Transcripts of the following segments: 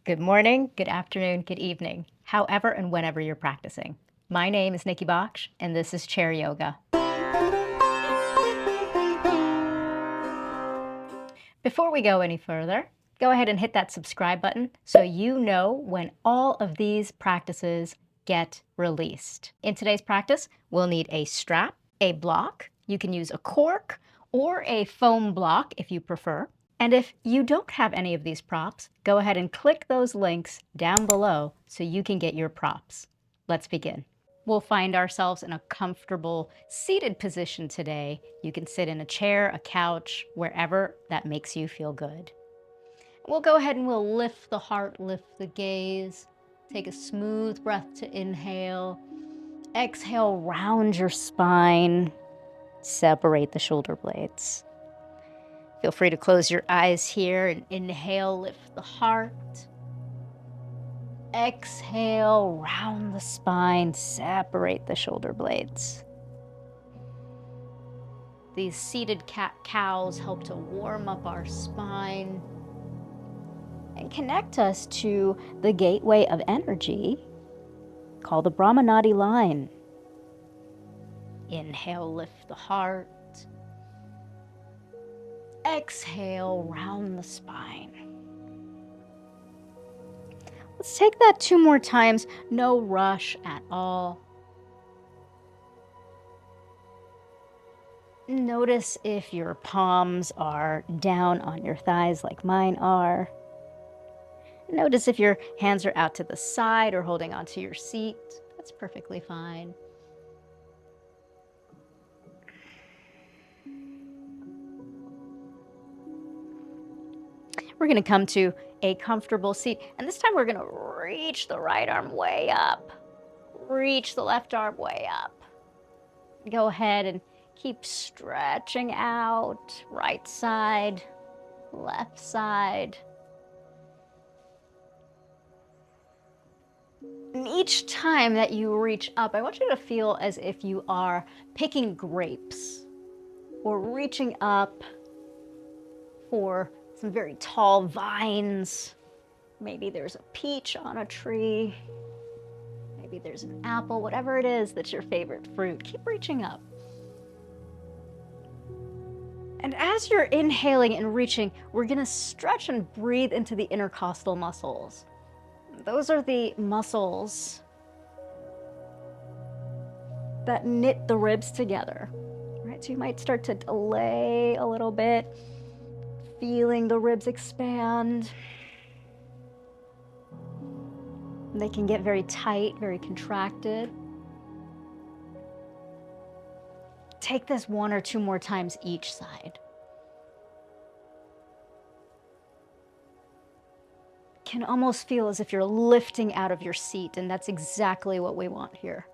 Good morning, good afternoon, good evening, however and whenever you're practicing. My name is Nikki Bhramari, and this is Chair Yoga. Before we go any further, go ahead and hit that subscribe button so you know when all of these practices get released. In today's practice, we'll need a strap, a block. You can use a cork or a foam block if you prefer. And if you don't have any of these props, go ahead and click those links down below so you can get your props. Let's begin. We'll find ourselves in a comfortable seated position today. You can sit in a chair, a couch, wherever that makes you feel good. We'll go ahead and we'll lift the heart, lift the gaze. Take a smooth breath to inhale. Exhale, round your spine. Separate the shoulder blades. Feel free to close your eyes here and inhale, lift the heart. Exhale, round the spine, separate the shoulder blades. These seated cat-cows help to warm up our spine and connect us to the gateway of energy called the Bhramari line. Inhale, lift the heart. Exhale, round the spine. Let's take that 2 more times, no rush at all. Notice if your palms are down on your thighs like mine are. Notice if your hands are out to the side or holding onto your seat. That's perfectly fine. We're going to come to a comfortable seat, and this time we're going to reach the right arm way up. Reach the left arm way up. Go ahead and keep stretching out. Right side, left side. And each time that you reach up, I want you to feel as if you are picking grapes or reaching up for some very tall vines. Maybe there's a peach on a tree. Maybe there's an apple, whatever it is that's your favorite fruit. Keep reaching up. And as you're inhaling and reaching, we're going to stretch and breathe into the intercostal muscles. Those are the muscles that knit the ribs together, right? So you might start to delay a little bit, feeling the ribs expand. They can get very tight, very contracted. Take this 1 or 2 more times each side. Can almost feel as if you're lifting out of your seat, and that's exactly what we want here.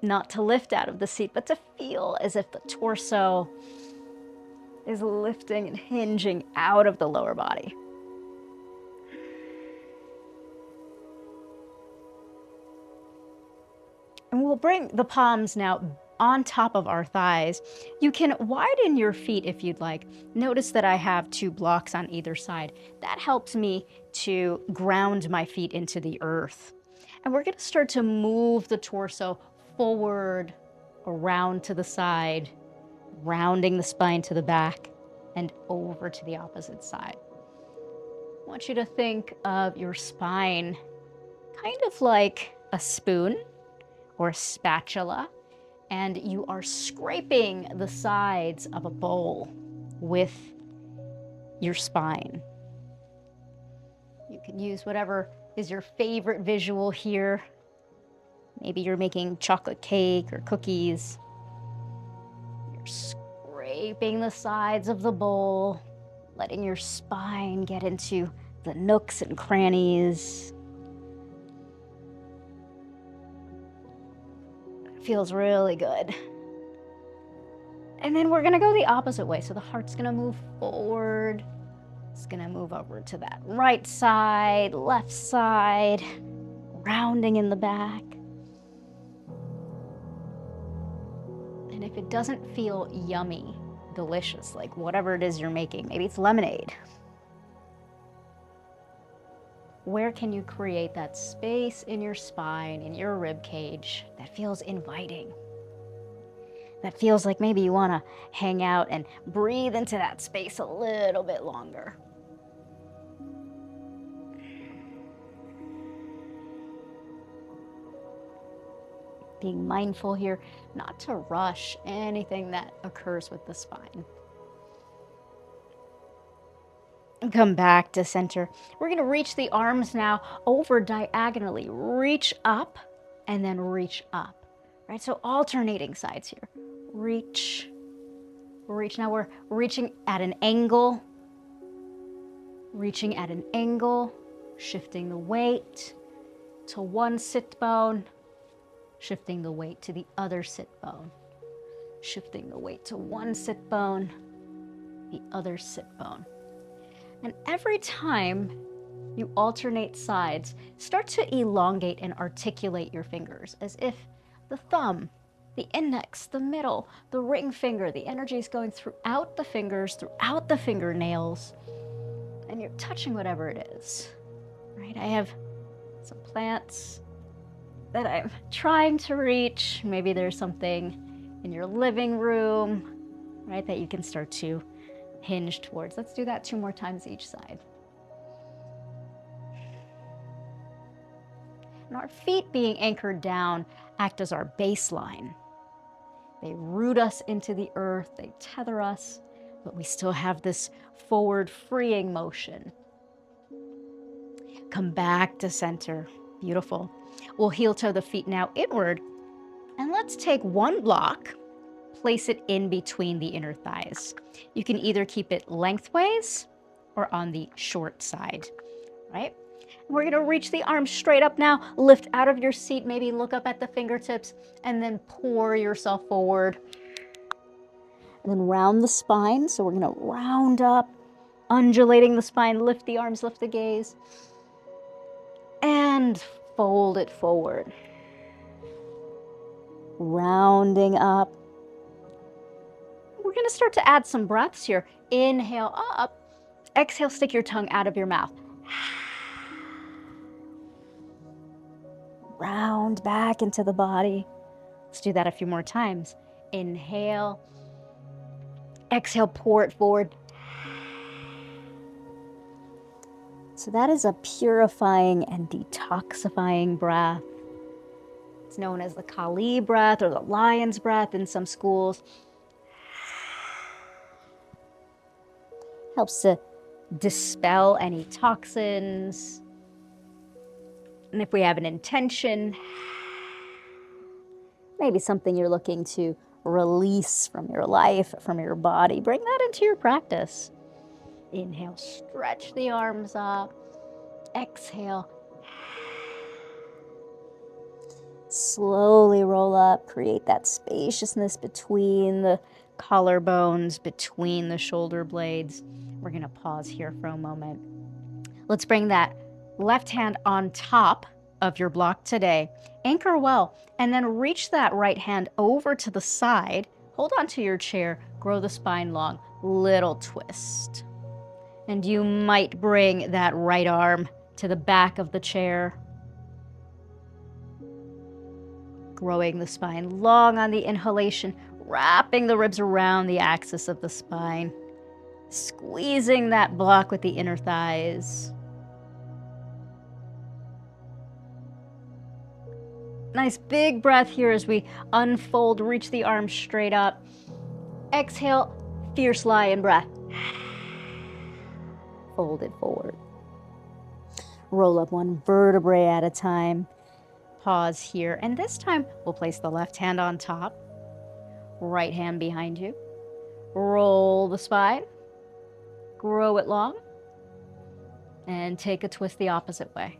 Not to lift out of the seat, but to feel as if the torso is lifting and hinging out of the lower body. And we'll bring the palms now on top of our thighs. You can widen your feet if you'd like. Notice that I have 2 blocks on either side. That helps me to ground my feet into the earth. And we're going to start to move the torso forward, around to the side, rounding the spine to the back, and over to the opposite side. I want you to think of your spine kind of like a spoon or a spatula, and you are scraping the sides of a bowl with your spine. You can use whatever is your favorite visual here. Maybe you're making chocolate cake or cookies. You're scraping the sides of the bowl, letting your spine get into the nooks and crannies. Feels really good. And then we're gonna go the opposite way. So the heart's gonna move forward. It's gonna move over to that right side, left side, rounding in the back. And if it doesn't feel yummy, delicious, like whatever it is you're making, maybe it's lemonade. Where can you create that space in your spine, in your rib cage that feels inviting? That feels like maybe you want to hang out and breathe into that space a little bit longer. Being mindful here not to rush anything that occurs with the spine. Come back to center. We're going to reach the arms now over diagonally. Reach up and then reach up, right? So alternating sides here. Reach, reach. Now we're reaching at an angle, shifting the weight to one sit bone, shifting the weight to the other sit bone, shifting the weight to one sit bone, the other sit bone. And every time you alternate sides, start to elongate and articulate your fingers as if the thumb, the index, the middle, the ring finger, the energy is going throughout the fingers, throughout the fingernails, and you're touching whatever it is, right? I have some plants that I'm trying to reach. Maybe there's something in your living room, right, that you can start to hinge towards. Let's do that 2 more times each side. And our feet being anchored down act as our baseline. They root us into the earth, they tether us, but we still have this forward freeing motion. Come back to center. Beautiful. We'll heel toe the feet now inward, and let's take one block, place it in between the inner thighs. You can either keep it lengthways or on the short side, right? We're gonna reach the arms straight up now, lift out of your seat, maybe look up at the fingertips, and then pour yourself forward. And then round the spine, so we're gonna round up, undulating the spine, lift the arms, lift the gaze, and fold it forward. Rounding up. We're gonna start to add some breaths here. Inhale up, exhale, stick your tongue out of your mouth. Round back into the body. Let's do that a few more times. Inhale, exhale, pour it forward. So that is a purifying and detoxifying breath. It's known as the Kali breath or the lion's breath in some schools. Helps to dispel any toxins. And if we have an intention, maybe something you're looking to release from your life, from your body, bring that into your practice. Inhale, stretch the arms up. Exhale. Slowly roll up, create that spaciousness between the collarbones, between the shoulder blades. We're gonna pause here for a moment. Let's bring that left hand on top of your block today. Anchor well, and then reach that right hand over to the side. Hold on to your chair, grow the spine long, little twist. And you might bring that right arm to the back of the chair. Growing the spine long on the inhalation, wrapping the ribs around the axis of the spine. Squeezing that block with the inner thighs. Nice big breath here as we unfold, reach the arms straight up. Exhale, fierce lion breath. Fold it forward. Roll up one vertebrae at a time. Pause here, and this time we'll place the left hand on top, right hand behind you. Roll the spine, grow it long, and take a twist the opposite way.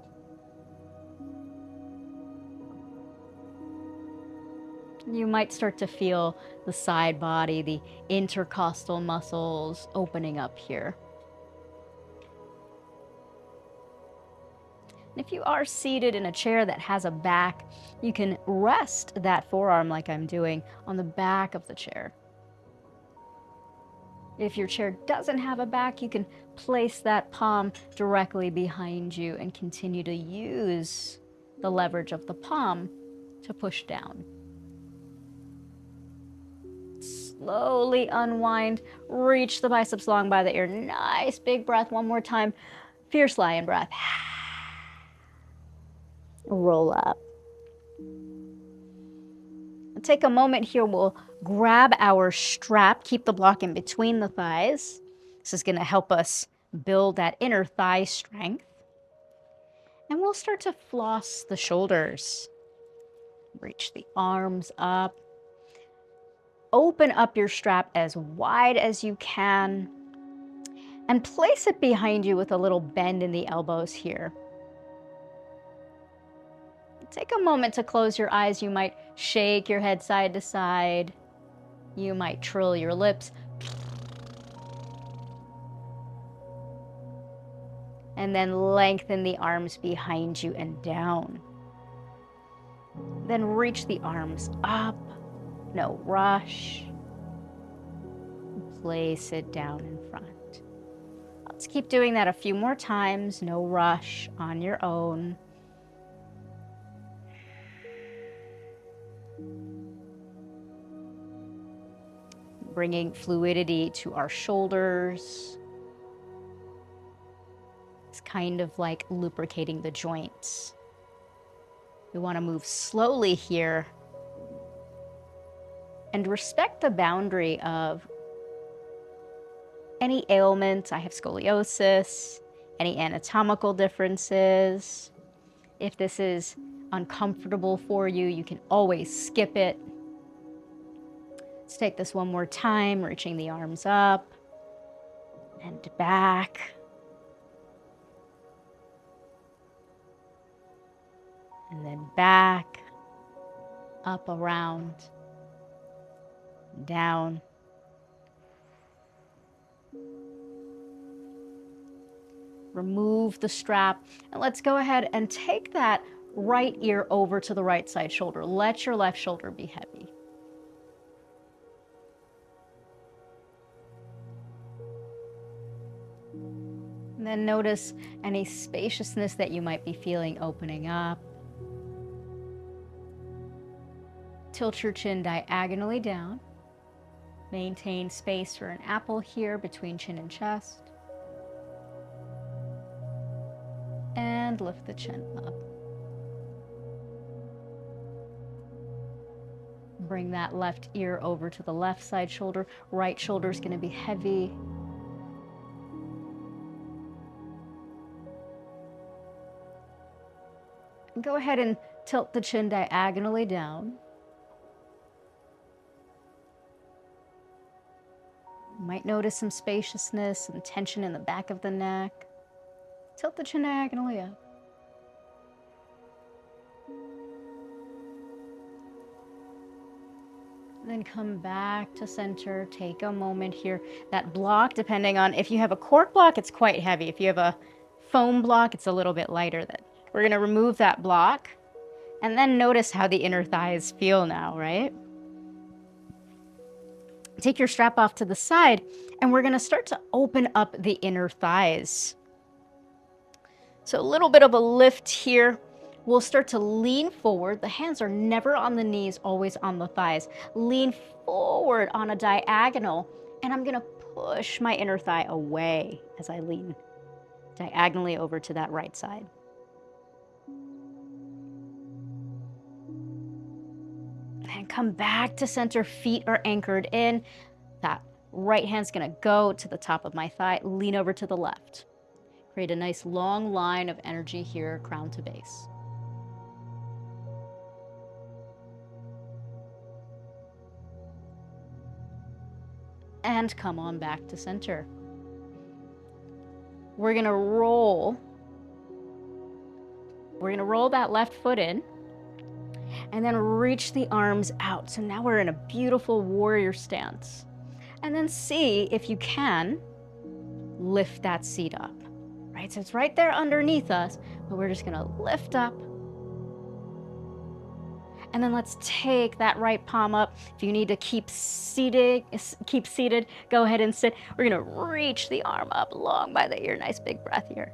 You might start to feel the side body, the intercostal muscles opening up here. If you are seated in a chair that has a back, you can rest that forearm like I'm doing on the back of the chair. If your chair doesn't have a back, you can place that palm directly behind you and continue to use the leverage of the palm to push down. Slowly unwind, reach the biceps long by the ear. Nice big breath, one more time. Fierce lion breath. Roll up. Take a moment here, we'll grab our strap, keep the block in between the thighs. This is gonna help us build that inner thigh strength. And we'll start to floss the shoulders. Reach the arms up. Open up your strap as wide as you can. And place it behind you with a little bend in the elbows here. Take a moment to close your eyes. You might shake your head side to side. You might trill your lips. And then lengthen the arms behind you and down. Then reach the arms up. No rush. Place it down in front. Let's keep doing that a few more times. No rush, on your own. Bringing fluidity to our shoulders. It's kind of like lubricating the joints. We want to move slowly here and respect the boundary of any ailment. I have scoliosis, any anatomical differences. If this is uncomfortable for you, you can always skip it. Let's take this one more time, reaching the arms up and back. And then back, up, around, down. Remove the strap, and let's go ahead and take that right ear over to the right side shoulder. Let your left shoulder be heavy. And then notice any spaciousness that you might be feeling opening up. Tilt your chin diagonally down. Maintain space for an apple here between chin and chest. And lift the chin up. Bring that left ear over to the left side shoulder. Right shoulder is going to be heavy. Go ahead and tilt the chin diagonally down. You might notice some spaciousness, some tension in the back of the neck. Tilt the chin diagonally up. Then come back to center. Take a moment here. That block, depending on if you have a cork block, it's quite heavy. If you have a foam block, it's a little bit lighter. We're going to remove that block. And then notice how the inner thighs feel now, right? Take your strap off to the side, and we're going to start to open up the inner thighs. So a little bit of a lift here. We'll start to lean forward. The hands are never on the knees, always on the thighs. Lean forward on a diagonal, and I'm going to push my inner thigh away as I lean diagonally over to that right side. And come back to center. Feet are anchored in. That right hand's going to go to the top of my thigh. Lean over to the left. Create a nice long line of energy here, crown to base. And come on back to center. We're going to roll. We're going to roll that left foot in and then reach the arms out. So now we're in a beautiful warrior stance. And then see if you can lift that seat up. Right? So it's right there underneath us, but we're just going to lift up. And then let's take that right palm up. If you need to keep seated, go ahead and sit. We're gonna reach the arm up long by the ear. Nice big breath here.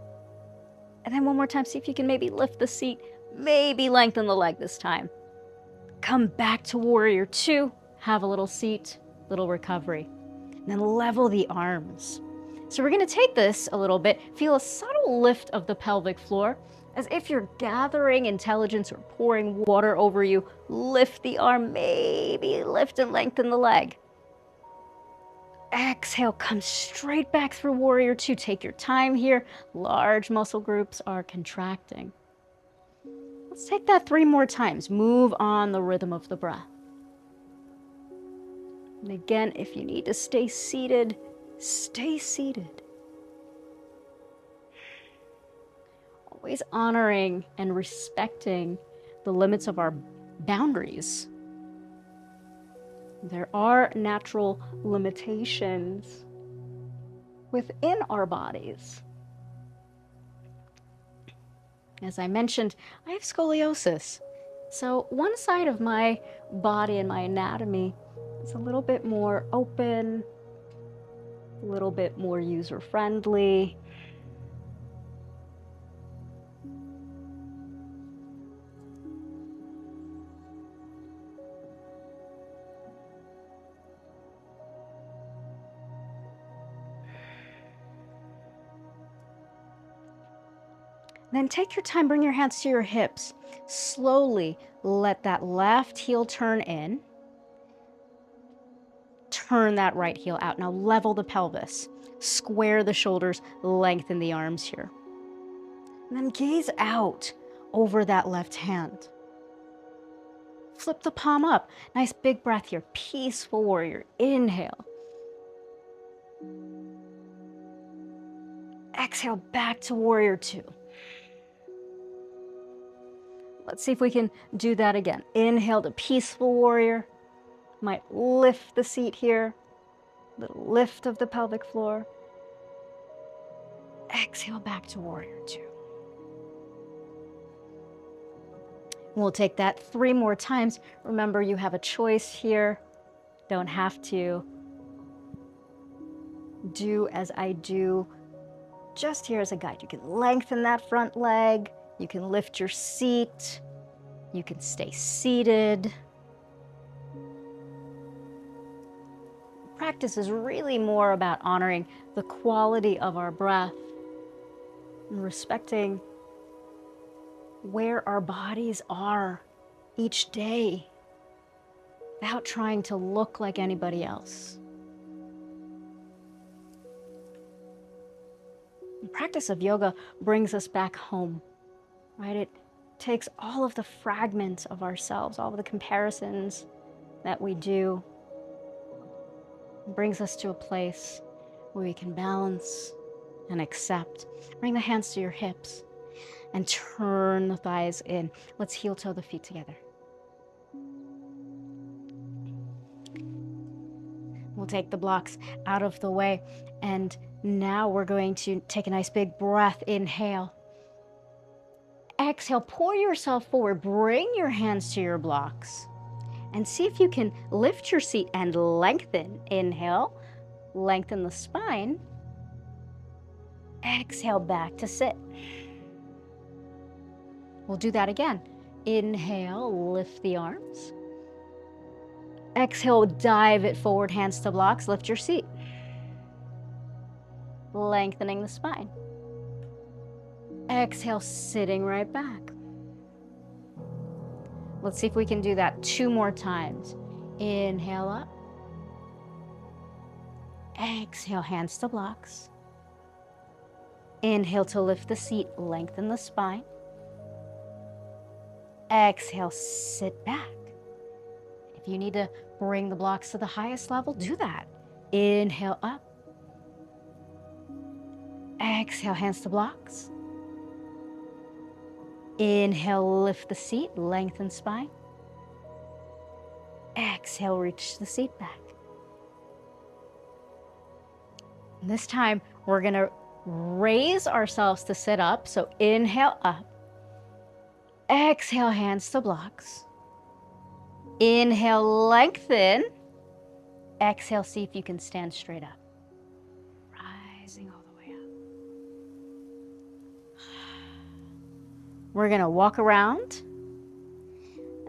And then one more time, see if you can maybe lift the seat, maybe lengthen the leg this time. Come back to warrior two, have a little seat, little recovery. And then level the arms. So we're gonna take this a little bit, feel a subtle lift of the pelvic floor, as if you're gathering intelligence or pouring water over you. Lift the arm, maybe lift and lengthen the leg. Exhale, come straight back through warrior two. Take your time here. Large muscle groups are contracting. Let's take that 3 more times. Move on the rhythm of the breath. And again, if you need to stay seated, stay seated. Always honoring and respecting the limits of our boundaries. There are natural limitations within our bodies. As I mentioned, I have scoliosis. So one side of my body and my anatomy is a little bit more open, a little bit more user-friendly. Then take your time, bring your hands to your hips. Slowly let that left heel turn in. Turn that right heel out. Now level the pelvis. Square the shoulders, lengthen the arms here. And then gaze out over that left hand. Flip the palm up. Nice big breath here. Peaceful warrior. Inhale. Exhale back to warrior two. Let's see if we can do that again. Inhale to peaceful warrior. Might lift the seat here. Little lift of the pelvic floor. Exhale back to warrior two. We'll take that 3 more times. Remember, you have a choice here. Don't have to do as I do. Just here as a guide. You can lengthen that front leg. You can lift your seat. You can stay seated. Practice is really more about honoring the quality of our breath and respecting where our bodies are each day without trying to look like anybody else. The practice of yoga brings us back home, right? It takes all of the fragments of ourselves, all of the comparisons that we do, and brings us to a place where we can balance and accept. Bring the hands to your hips and turn the thighs in. Let's heel toe the feet together. We'll take the blocks out of the way, and now we're going to take a nice big breath. Inhale. Exhale, pour yourself forward. Bring your hands to your blocks and see if you can lift your seat and lengthen. Inhale, lengthen the spine. Exhale, back to sit. We'll do that again. Inhale, lift the arms. Exhale, dive it forward, hands to blocks, lift your seat. Lengthening the spine. Exhale, sitting right back. Let's see if we can do that 2 more times. Inhale up. Exhale, hands to blocks. Inhale to lift the seat, lengthen the spine. Exhale, sit back. If you need to bring the blocks to the highest level, do that. Inhale up. Exhale, hands to blocks. Inhale, lift the seat, lengthen spine. Exhale, reach the seat back. And this time, we're gonna raise ourselves to sit up. So inhale up. Exhale, hands to blocks. Inhale, lengthen. Exhale, see if you can stand straight up. Rising all the way up. We're gonna walk around.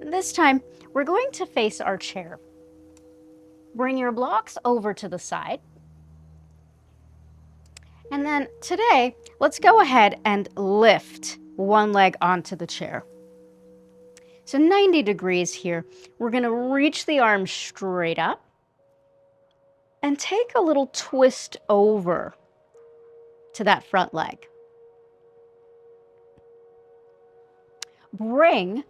And this time, we're going to face our chair. Bring your blocks over to the side. And then today, let's go ahead and lift one leg onto the chair. So 90 degrees here. We're gonna reach the arms straight up and take a little twist over to that front leg. Bring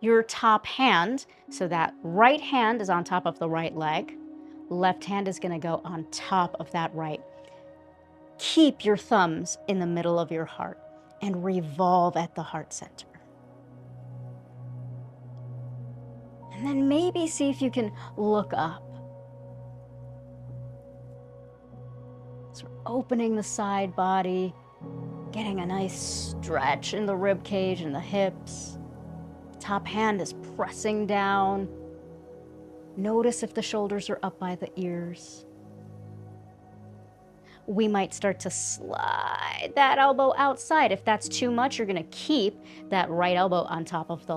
your top hand, so that right hand is on top of the right leg. Left hand is gonna go on top of that right. Keep your thumbs in the middle of your heart and revolve at the heart center. And then maybe see if you can look up. So we're opening the side body, getting a nice stretch in the rib cage and the hips. Top hand is pressing down. Notice if the shoulders are up by the ears. We might start to slide that elbow outside. If that's too much, you're gonna keep that right elbow on top of the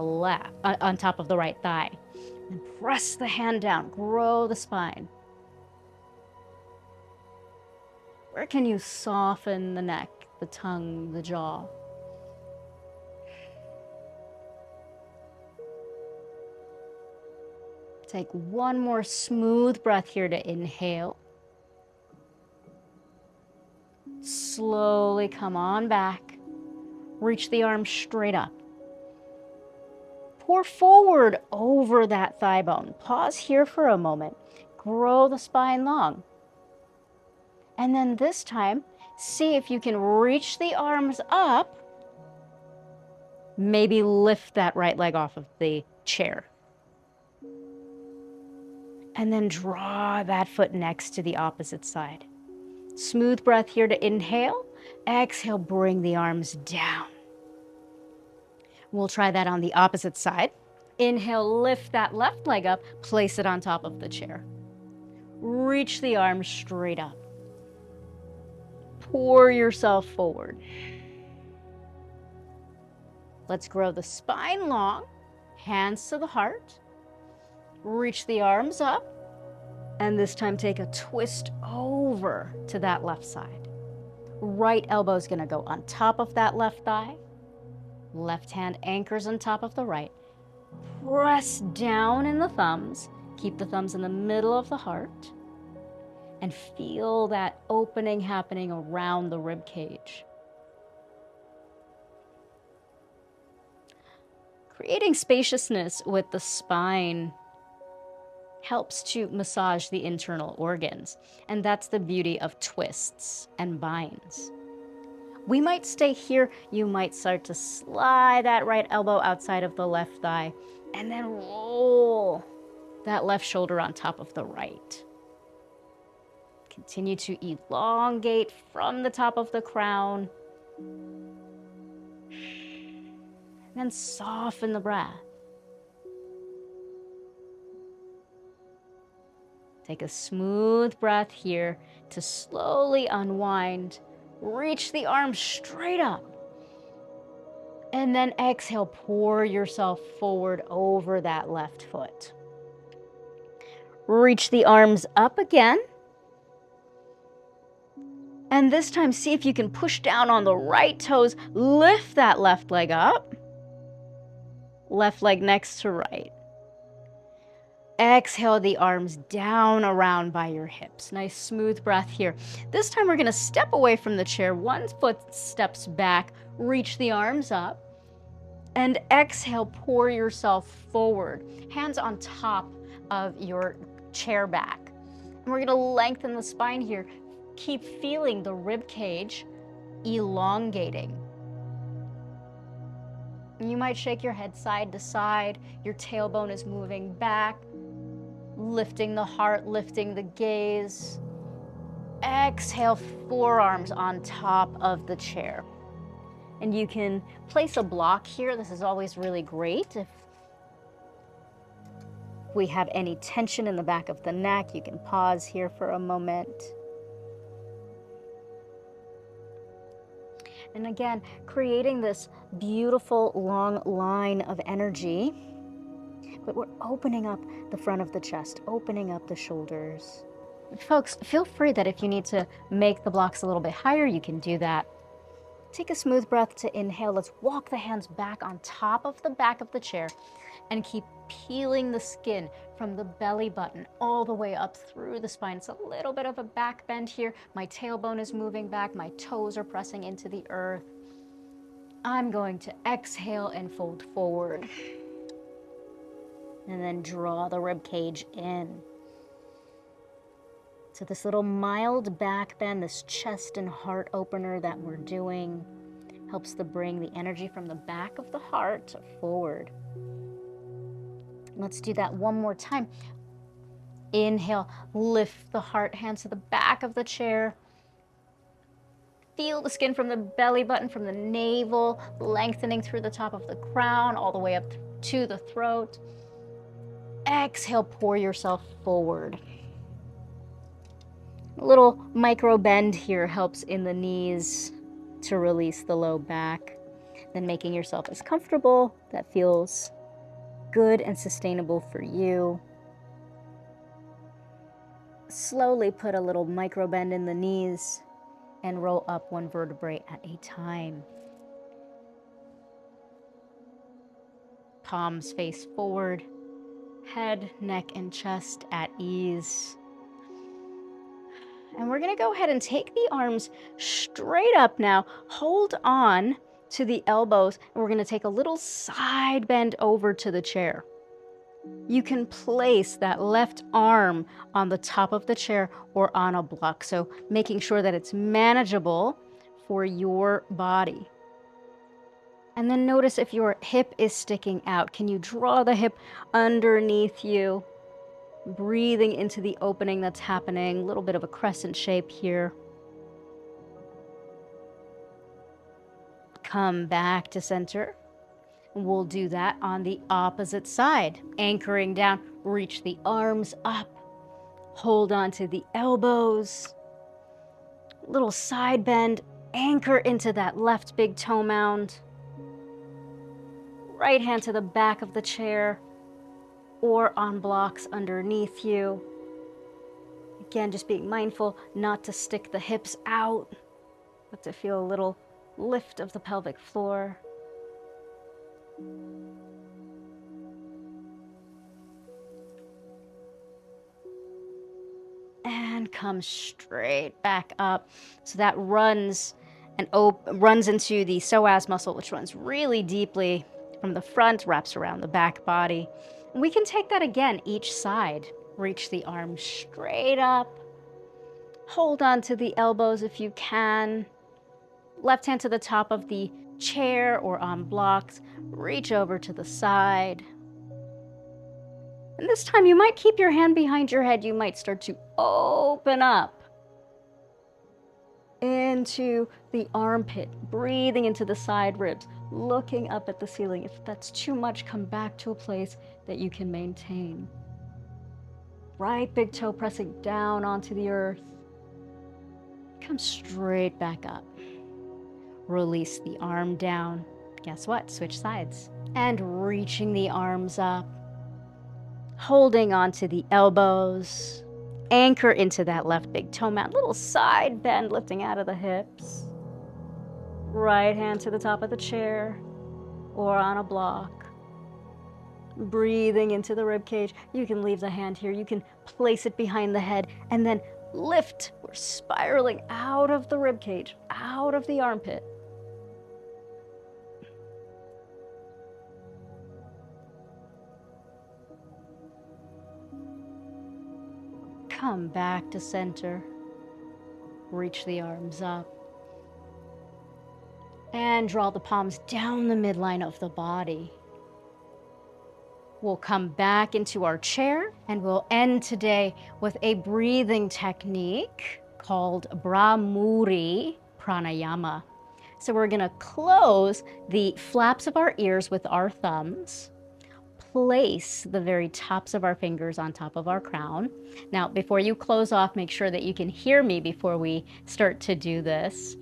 on top of the right thigh. And press the hand down, grow the spine. Where can you soften the neck, the tongue, the jaw? Take one more smooth breath here to inhale. Slowly come on back. Reach the arms straight up. Pour forward over that thigh bone. Pause here for a moment. Grow the spine long. And then this time, see if you can reach the arms up. Maybe lift that right leg off of the chair. And then draw that foot next to the opposite side. Smooth breath here to inhale. Exhale, bring the arms down. We'll try that on the opposite side. Inhale, lift that left leg up, place it on top of the chair. Reach the arms straight up. Pour yourself forward. Let's grow the spine long, hands to the heart. Reach the arms up, and this time take a twist over to that left side. Right elbow is gonna go on top of that left thigh. Left hand anchors on top of the right. Press down in the thumbs. Keep the thumbs in the middle of the heart. And feel that opening happening around the rib cage. Creating spaciousness with the spine helps to massage the internal organs. And that's the beauty of twists and binds. We might stay here. You might start to slide that right elbow outside of the left thigh and then roll that left shoulder on top of the right. Continue to elongate from the top of the crown. And then soften the breath. Take a smooth breath here to slowly unwind. Reach the arms straight up. And then exhale, pour yourself forward over that left foot. Reach the arms up again. And this time, see if you can push down on the right toes. Lift that left leg up. Left leg next to right. Exhale the arms down around by your hips. Nice smooth breath here. This time we're gonna step away from the chair. One foot steps back, reach the arms up, and exhale, pour yourself forward. Hands on top of your chair back. And we're gonna lengthen the spine here. Keep feeling the rib cage elongating. You might shake your head side to side. Your tailbone is moving back. Lifting the heart, lifting the gaze. Exhale, forearms on top of the chair. And you can place a block here. This is always really great. we have any tension in the back of the neck, you can pause here for a moment. And again, creating this beautiful long line of energy, but we're opening up the front of the chest, opening up the shoulders. Folks, feel free that if you need to make the blocks a little bit higher, you can do that. Take a smooth breath to inhale. Let's walk the hands back on top of the back of the chair and keep peeling the skin from the belly button all the way up through the spine. It's a little bit of a back bend here. My tailbone is moving back. My toes are pressing into the earth. I'm going to exhale and fold forward. And then draw the rib cage in. So this little mild back bend, this chest and heart opener that we're doing, helps to bring the energy from the back of the heart forward. Let's do that one more time. Inhale, lift the heart, hands to the back of the chair. Feel the skin from the belly button, from the navel, lengthening through the top of the crown, all the way up to the throat. Exhale, pour yourself forward. A little micro bend here helps in the knees to release the low back. Then making yourself as comfortable that feels good and sustainable for you. Slowly put a little micro bend in the knees and roll up one vertebrae at a time. Palms face forward, head, neck, and chest at ease. And we're gonna go ahead and take the arms straight up now. Hold on to the elbows, and we're gonna take a little side bend over to the chair. You can place that left arm on the top of the chair or on a block, so making sure that it's manageable for your body. And then notice if your hip is sticking out. Can you draw the hip underneath you? Breathing into the opening that's happening, a little bit of a crescent shape here. Come back to center. We'll do that on the opposite side. Anchoring down, reach the arms up. Hold on to the elbows. Little side bend, anchor into that left big toe mound. Right hand to the back of the chair or on blocks underneath you. Again, just being mindful not to stick the hips out, but to feel a little lift of the pelvic floor. And come straight back up. So that runs into the psoas muscle, which runs really deeply from the front, wraps around the back body. And we can take that again, each side. Reach the arms straight up. Hold on to the elbows if you can. Left hand to the top of the chair or on blocks. Reach over to the side. And this time you might keep your hand behind your head. You might start to open up into the armpit, breathing into the side ribs, looking up at the ceiling. If that's too much, come back to a place that you can maintain. Right big toe pressing down onto the earth. Come straight back up. Release the arm down. Guess what? Switch sides. And reaching the arms up. Holding onto the elbows. Anchor into that left big toe mound. Little side bend lifting out of the hips. Right hand to the top of the chair or on a block. Breathing into the rib cage. You can leave the hand here. You can place it behind the head and then lift. We're spiraling out of the rib cage, out of the armpit. Come back to center. Reach the arms up. And draw the palms down the midline of the body. We'll come back into our chair and we'll end today with a breathing technique called Bhramari pranayama. So we're going to close the flaps of our ears with our thumbs. place the very tops of our fingers on top of our crown. Now, before you close off, make sure that you can hear me before we start to do this.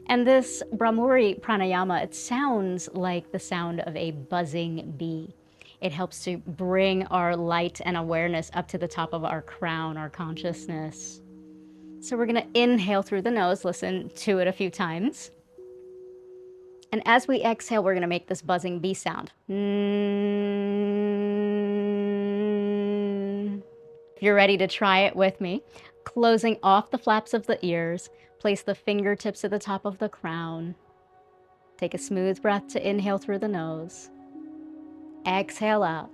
And this Bhramari pranayama, it sounds like the sound of a buzzing bee. It helps to bring our light and awareness up to the top of our crown, our consciousness. So we're gonna inhale through the nose, listen to it a few times. And as we exhale, we're gonna make this buzzing bee sound. If you're ready to try it with me, closing off the flaps of the ears, place the fingertips at the top of the crown. Take a smooth breath to inhale through the nose. Exhale out.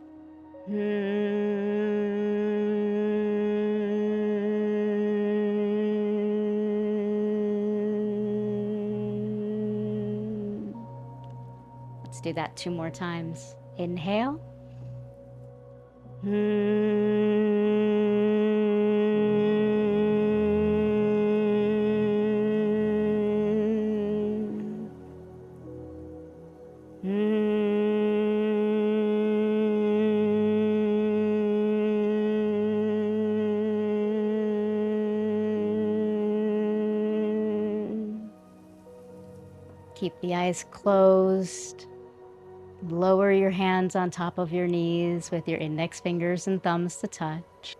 Let's do that 2 more times. Inhale. Keep the eyes closed. Lower your hands on top of your knees with your index fingers and thumbs to touch.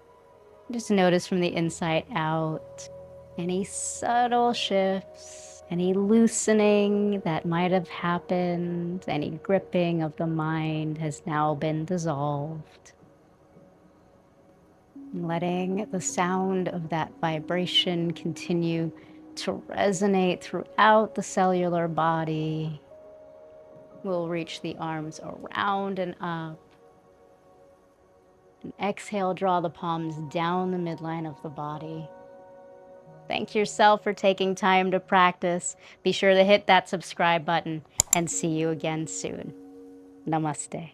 Just notice from the inside out any subtle shifts, any loosening that might have happened, any gripping of the mind has now been dissolved. Letting the sound of that vibration continue to resonate throughout the cellular body. We'll reach the arms around and up. And exhale, draw the palms down the midline of the body. Thank yourself for taking time to practice. Be sure to hit that subscribe button and see you again soon. Namaste.